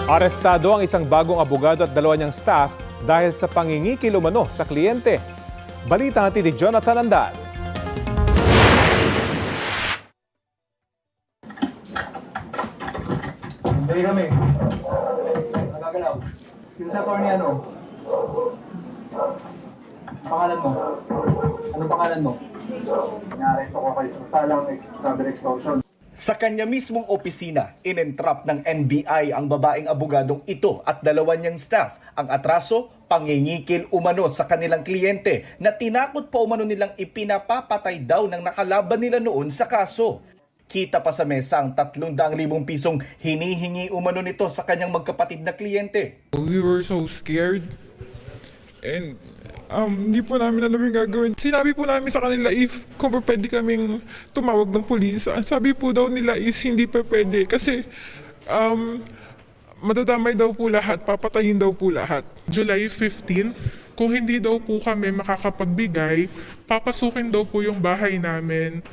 Arestado ang isang bagong abogado at dalawa niyang staff dahil sa pangingikil umano sa kliyente. Balita natin ni Jonathan Andal. Hindi kami. Nagagalaw. Yung sa attorney ano? Pangalan mo? Anong pangalan mo? Inaresto ko kayo sa salang travel extortion. Sa kanya mismong opisina, inentrap ng NBI ang babaeng abogadong ito at dalawa niyang staff. Ang atraso, pangingikil umano sa kanilang kliyente na tinakot pa umano nilang ipinapapatay daw ng nakalaban nila noon sa kaso. Kita pa sa mesa ang 300,000 pisong hinihingi umano nito sa kanyang magkapatid na kliyente. We were so scared and hindi po namin alam yung gagawin. Sinabi po namin sa kanila if kung pa pwede kaming tumawag ng pulis. Ang sabi po daw nila is hindi pa pwede kasi madadamay daw po lahat, papatayin daw po lahat. July 15, kung hindi daw po kami makakapagbigay, papasukin daw po yung bahay namin.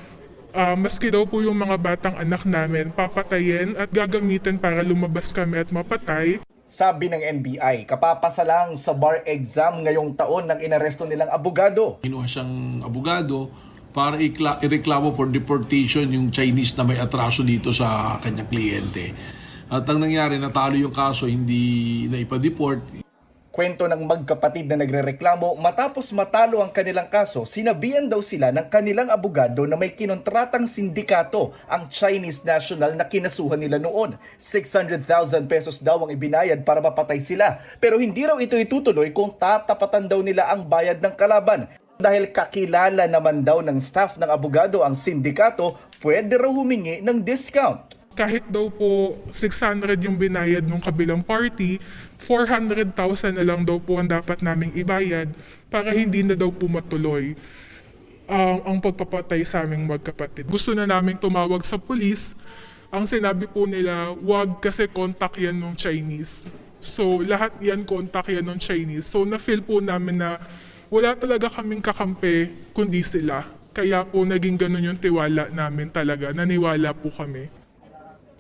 Maski daw po yung mga batang anak namin, papatayin at gagamitin para lumabas kami at mapatay. Sabi ng NBI, kapapasa lang sa bar exam ngayong taon ng inaresto nilang abogado. Kinuha siyang abogado para ireklamo for deportation yung Chinese na may atraso dito sa kanyang kliyente. At ang nangyari, natalo yung kaso, hindi na ipa-deport. Kwento ng magkapatid na nagrereklamo, matapos matalo ang kanilang kaso, sinabihan daw sila ng kanilang abogado na may kinontratang sindikato ang Chinese national na kinasuhan nila noon. 600,000 pesos daw ang ibinayad para mapatay sila. Pero hindi raw ito itutuloy kung tatapatan daw nila ang bayad ng kalaban. Dahil kakilala naman daw ng staff ng abogado ang sindikato, pwede raw humingi ng discount. Kahit daw po 600 yung binayad ng kabilang party, 400,000 na lang daw po ang dapat naming ibayad para hindi na daw po matuloy ang pagpapatay sa aming magkapatid. Gusto na naming tumawag sa pulis. Ang sinabi po nila, wag kasi contact yan ng Chinese. So lahat yan contact yan ng Chinese. So na-feel po namin na wala talaga kaming kakampi kundi sila. Kaya po naging ganun yung tiwala namin talaga. Naniwala po kami.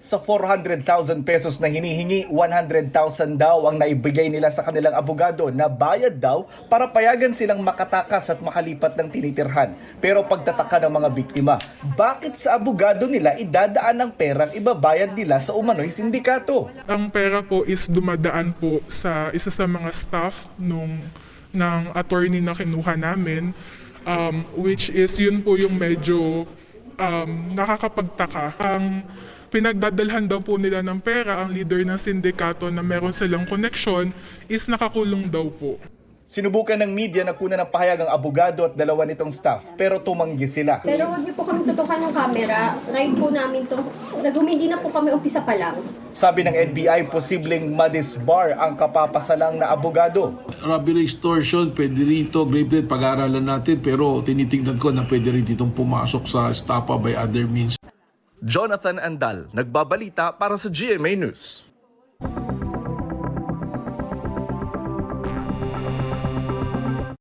Sa 400,000 pesos na hinihingi, 100,000 daw ang naibigay nila sa kanilang abogado na bayad daw para payagan silang makatakas at makalipat ng tinitirhan. Pero pagtataka ng mga biktima, bakit sa abogado nila idadaan ang perang ibabayad nila sa umano'y sindikato? Ang pera po is dumadaan po sa isa sa mga staff ng attorney na kinuha namin, which is yun po yung medyo nakakapagtaka. Ang pinagdadalhan daw po nila ng pera, ang leader ng sindikato na meron silang connection is nakakulong daw po. Sinubukan ng media na kunan ng pahayag ang abogado at dalawa nitong staff, pero tumanggi sila. Pero huwag niyo po kami tutukan ng camera. Ride po namin to. Humindi na po kami umpisa pa lang. Sabi ng NBI, posibleng madisbar ang kapapasalang na abogado. Robbery, extortion, pwede rito, grave threat, pag-aaralan natin, pero tinitingnan ko na pwede rin itong pumasok sa estafa by other means. Jonathan Andal, nagbabalita para sa GMA News.